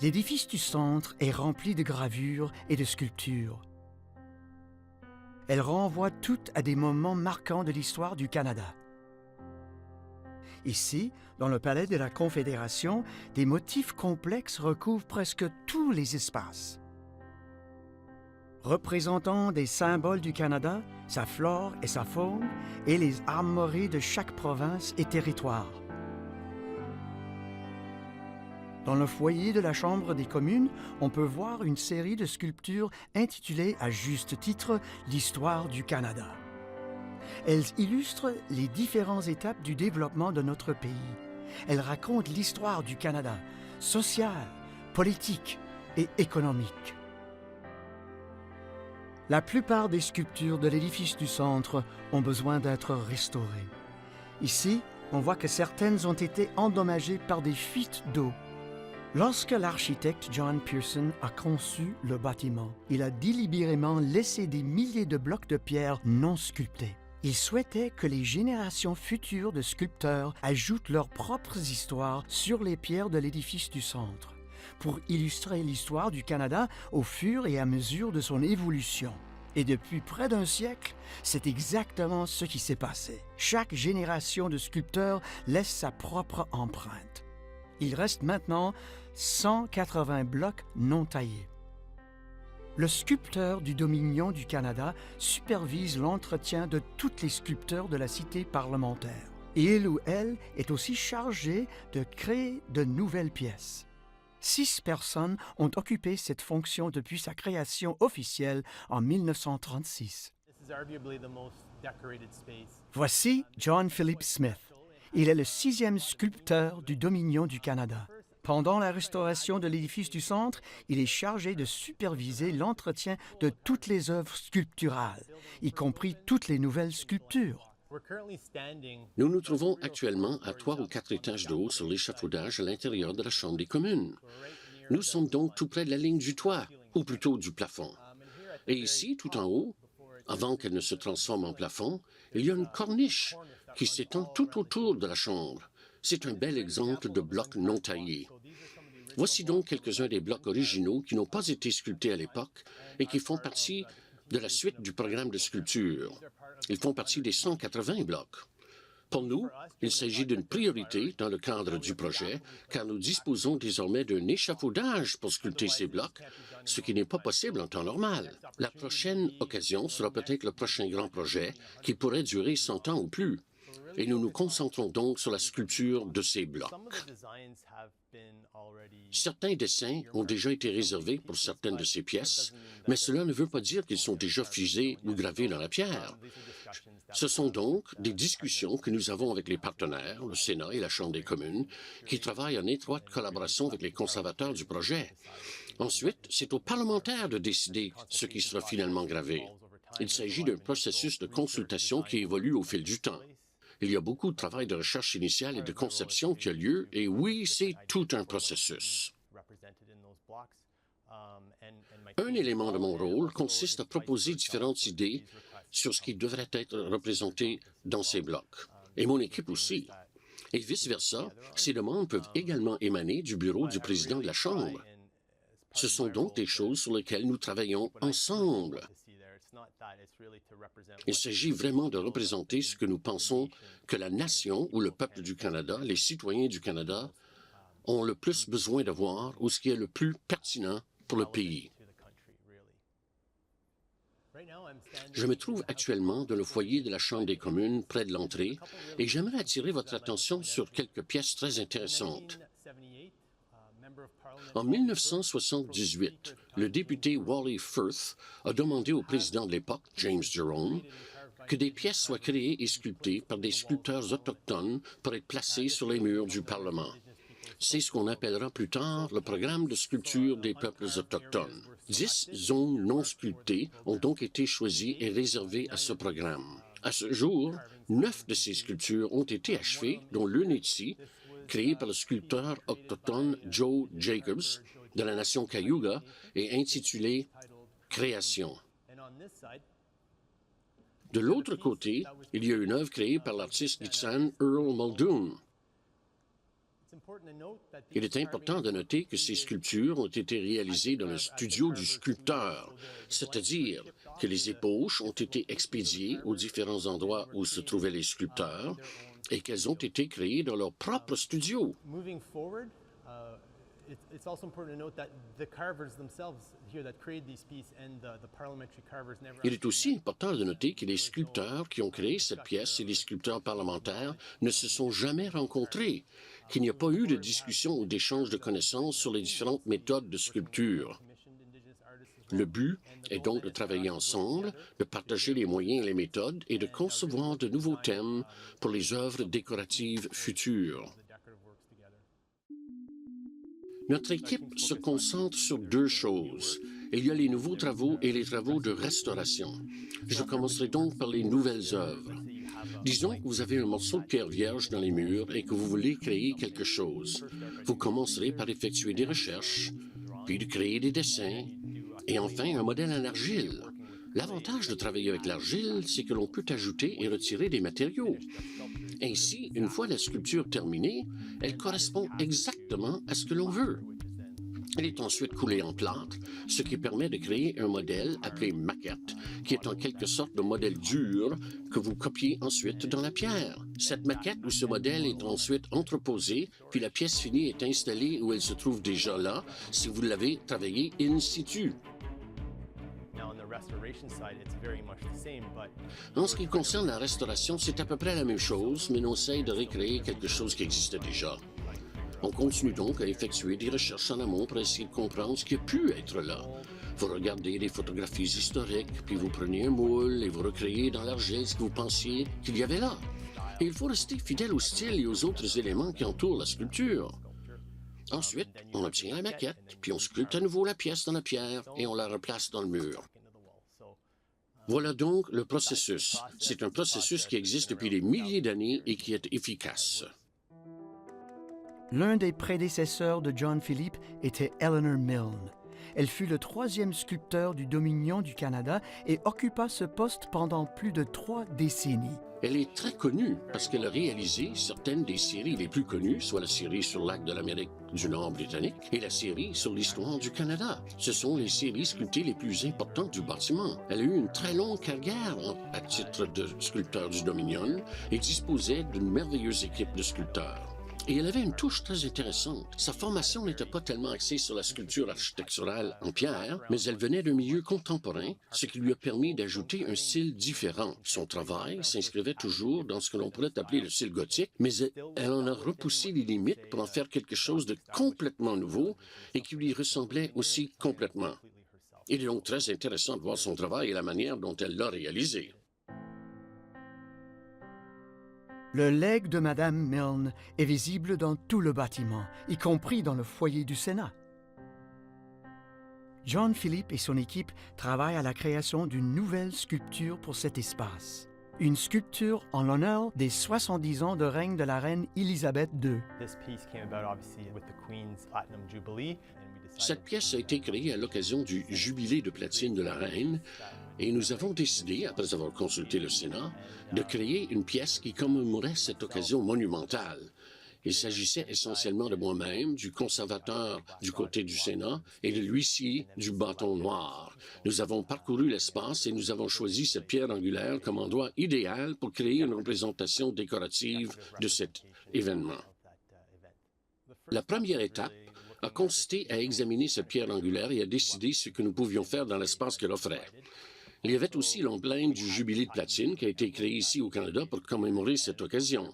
L'édifice du centre est rempli de gravures et de sculptures. Elles renvoient toutes à des moments marquants de l'histoire du Canada. Ici, dans le Palais de la Confédération, des motifs complexes recouvrent presque tous les espaces. Représentant des symboles du Canada, sa flore et sa faune, et les armoiries de chaque province et territoire. Dans le foyer de la Chambre des communes, on peut voir une série de sculptures intitulées à juste titre « L'histoire du Canada ». Elles illustrent les différentes étapes du développement de notre pays. Elles racontent l'histoire du Canada, sociale, politique et économique. La plupart des sculptures de l'édifice du centre ont besoin d'être restaurées. Ici, on voit que certaines ont été endommagées par des fuites d'eau. Lorsque l'architecte John Pearson a conçu le bâtiment, il a délibérément laissé des milliers de blocs de pierre non sculptés. Il souhaitait que les générations futures de sculpteurs ajoutent leurs propres histoires sur les pierres de l'édifice du centre, pour illustrer l'histoire du Canada au fur et à mesure de son évolution. Et depuis près d'un siècle, c'est exactement ce qui s'est passé. Chaque génération de sculpteurs laisse sa propre empreinte. Il reste maintenant 180 blocs non taillés. Le sculpteur du Dominion du Canada supervise l'entretien de toutes les sculptures de la cité parlementaire. Il ou elle est aussi chargé de créer de nouvelles pièces. 6 personnes ont occupé cette fonction depuis sa création officielle en 1936. Voici John Philip Smith. Il est le 6e sculpteur du Dominion du Canada. Pendant la restauration de l'édifice du centre, il est chargé de superviser l'entretien de toutes les œuvres sculpturales, y compris toutes les nouvelles sculptures. Nous nous trouvons actuellement à 3 ou 4 étages de haut sur l'échafaudage à l'intérieur de la Chambre des communes. Nous sommes donc tout près de la ligne du toit, ou plutôt du plafond. Et ici, tout en haut, avant qu'elle ne se transforme en plafond, il y a une corniche qui s'étend tout autour de la chambre. C'est un bel exemple de blocs non taillés. Voici donc quelques-uns des blocs originaux qui n'ont pas été sculptés à l'époque et qui font partie de la suite du programme de sculpture. Ils font partie des 180 blocs. Pour nous, il s'agit d'une priorité dans le cadre du projet, car nous disposons désormais d'un échafaudage pour sculpter ces blocs, ce qui n'est pas possible en temps normal. La prochaine occasion sera peut-être le prochain grand projet, qui pourrait durer 100 ans ou plus. Et nous nous concentrons donc sur la sculpture de ces blocs. Certains dessins ont déjà été réservés pour certaines de ces pièces, mais cela ne veut pas dire qu'ils sont déjà figés ou gravés dans la pierre. Ce sont donc des discussions que nous avons avec les partenaires, le Sénat et la Chambre des communes, qui travaillent en étroite collaboration avec les conservateurs du projet. Ensuite, c'est aux parlementaires de décider ce qui sera finalement gravé. Il s'agit d'un processus de consultation qui évolue au fil du temps. Il y a beaucoup de travail de recherche initiale et de conception qui a lieu, et oui, c'est tout un processus. Un élément de mon rôle consiste à proposer différentes idées sur ce qui devrait être représenté dans ces blocs, et mon équipe aussi. Et vice-versa, ces demandes peuvent également émaner du bureau du président de la Chambre. Ce sont donc des choses sur lesquelles nous travaillons ensemble. Il s'agit vraiment de représenter ce que nous pensons que la nation ou le peuple du Canada, les citoyens du Canada, ont le plus besoin de voir ou ce qui est le plus pertinent pour le pays. Je me trouve actuellement dans le foyer de la Chambre des communes, près de l'entrée, et j'aimerais attirer votre attention sur quelques pièces très intéressantes. En 1978, le député Wally Firth a demandé au président de l'époque, James Jerome, que des pièces soient créées et sculptées par des sculpteurs autochtones pour être placées sur les murs du Parlement. C'est ce qu'on appellera plus tard le programme de sculpture des peuples autochtones. 10 zones non sculptées ont donc été choisies et réservées à ce programme. À ce jour, 9 de ces sculptures ont été achevées, dont l'une est ici, créée par le sculpteur autochtone Joe Jacobs de la nation Cayuga et intitulée « Création ». De l'autre côté, il y a une œuvre créée par l'artiste Gitxsan Earl Muldoon. Il est important de noter que ces sculptures ont été réalisées dans le studio du sculpteur, c'est-à-dire que les ébauches ont été expédiées aux différents endroits où se trouvaient les sculpteurs et qu'elles ont été créées dans leur propre studio. It's also important to note that the carvers themselves here that created these pieces and the parliamentary carvers never... Il est aussi important de noter que les sculpteurs qui ont créé cette pièce et les sculpteurs parlementaires ne se sont jamais rencontrés, qu'il n'y a pas eu de discussion ou d'échange de connaissances sur les différentes méthodes de sculpture. Le but est donc de travailler ensemble, de partager les moyens et les méthodes et de concevoir de nouveaux thèmes pour les œuvres décoratives futures. Notre équipe se concentre sur deux choses. Il y a les nouveaux travaux et les travaux de restauration. Je commencerai donc par les nouvelles œuvres. Disons que vous avez un morceau de pierre vierge dans les murs et que vous voulez créer quelque chose. Vous commencerez par effectuer des recherches, puis de créer des dessins, et enfin un modèle en argile. L'avantage de travailler avec l'argile, c'est que l'on peut ajouter et retirer des matériaux. Ainsi, une fois la sculpture terminée, elle correspond exactement à ce que l'on veut. Elle est ensuite coulée en plâtre, ce qui permet de créer un modèle appelé maquette, qui est en quelque sorte le modèle dur que vous copiez ensuite dans la pierre. Cette maquette ou ce modèle est ensuite entreposé, puis la pièce finie est installée où elle se trouve déjà là, si vous l'avez travaillée in situ. En ce qui concerne la restauration, c'est à peu près la même chose, mais on essaie de recréer quelque chose qui existait déjà. On continue donc à effectuer des recherches en amont pour essayer de comprendre ce qui a pu être là. Vous regardez des photographies historiques, puis vous prenez un moule et vous recréez dans l'argile ce que vous pensiez qu'il y avait là. Et il faut rester fidèle au style et aux autres éléments qui entourent la sculpture. Ensuite, on obtient la maquette, puis on sculpte à nouveau la pièce dans la pierre et on la replace dans le mur. Voilà donc le processus. C'est un processus qui existe depuis des milliers d'années et qui est efficace. L'un des prédécesseurs de John Philip était Eleanor Milne. Elle fut le troisième sculpteur du Dominion du Canada et occupa ce poste pendant plus de 3 décennies. Elle est très connue parce qu'elle a réalisé certaines des séries les plus connues, soit la série sur l'acte de l'Amérique du Nord britannique et la série sur l'histoire du Canada. Ce sont les séries sculptées les plus importantes du bâtiment. Elle a eu une très longue carrière à titre de sculpteur du Dominion et disposait d'une merveilleuse équipe de sculpteurs. Et elle avait une touche très intéressante. Sa formation n'était pas tellement axée sur la sculpture architecturale en pierre, mais elle venait d'un milieu contemporain, ce qui lui a permis d'ajouter un style différent. Son travail s'inscrivait toujours dans ce que l'on pourrait appeler le style gothique, mais elle en a repoussé les limites pour en faire quelque chose de complètement nouveau et qui lui ressemblait aussi complètement. Il est donc très intéressant de voir son travail et la manière dont elle l'a réalisé. Le legs de Madame Milne est visible dans tout le bâtiment, y compris dans le foyer du Sénat. John Philip et son équipe travaillent à la création d'une nouvelle sculpture pour cet espace. Une sculpture en l'honneur des 70 ans de règne de la reine Élisabeth II. Cette pièce a été créée à l'occasion du jubilé de platine de la reine et nous avons décidé, après avoir consulté le Sénat, de créer une pièce qui commémorait cette occasion monumentale. Il s'agissait essentiellement de moi-même, du conservateur du côté du Sénat et de l'huissier du bâton noir. Nous avons parcouru l'espace et nous avons choisi cette pierre angulaire comme endroit idéal pour créer une représentation décorative de cet événement. La première étape a consisté à examiner cette pierre angulaire et à décider ce que nous pouvions faire dans l'espace qu'elle offrait. Il y avait aussi l'emblème du jubilé de platine qui a été créé ici au Canada pour commémorer cette occasion.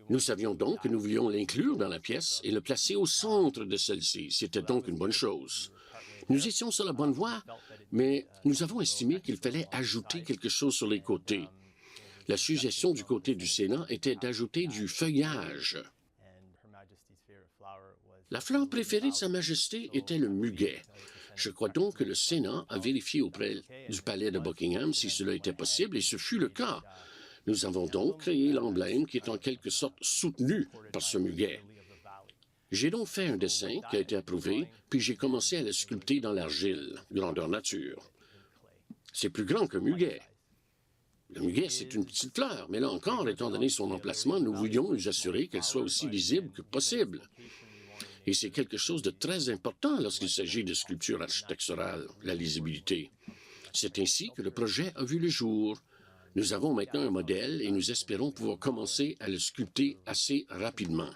Nous savions donc que nous voulions l'inclure dans la pièce et le placer au centre de celle-ci. C'était donc une bonne chose. Nous étions sur la bonne voie, mais nous avons estimé qu'il fallait ajouter quelque chose sur les côtés. La suggestion du côté du Sénat était d'ajouter du feuillage. La fleur préférée de Sa Majesté était le muguet. Je crois donc que le Sénat a vérifié auprès du palais de Buckingham si cela était possible, et ce fut le cas. Nous avons donc créé l'emblème qui est en quelque sorte soutenu par ce muguet. J'ai donc fait un dessin qui a été approuvé, puis j'ai commencé à le sculpter dans l'argile, grandeur nature. C'est plus grand qu'un muguet. Le muguet, c'est une petite fleur, mais là encore, étant donné son emplacement, nous voulions nous assurer qu'elle soit aussi lisible que possible. Et c'est quelque chose de très important lorsqu'il s'agit de sculpture architecturale, la lisibilité. C'est ainsi que le projet a vu le jour. Nous avons maintenant un modèle et nous espérons pouvoir commencer à le sculpter assez rapidement.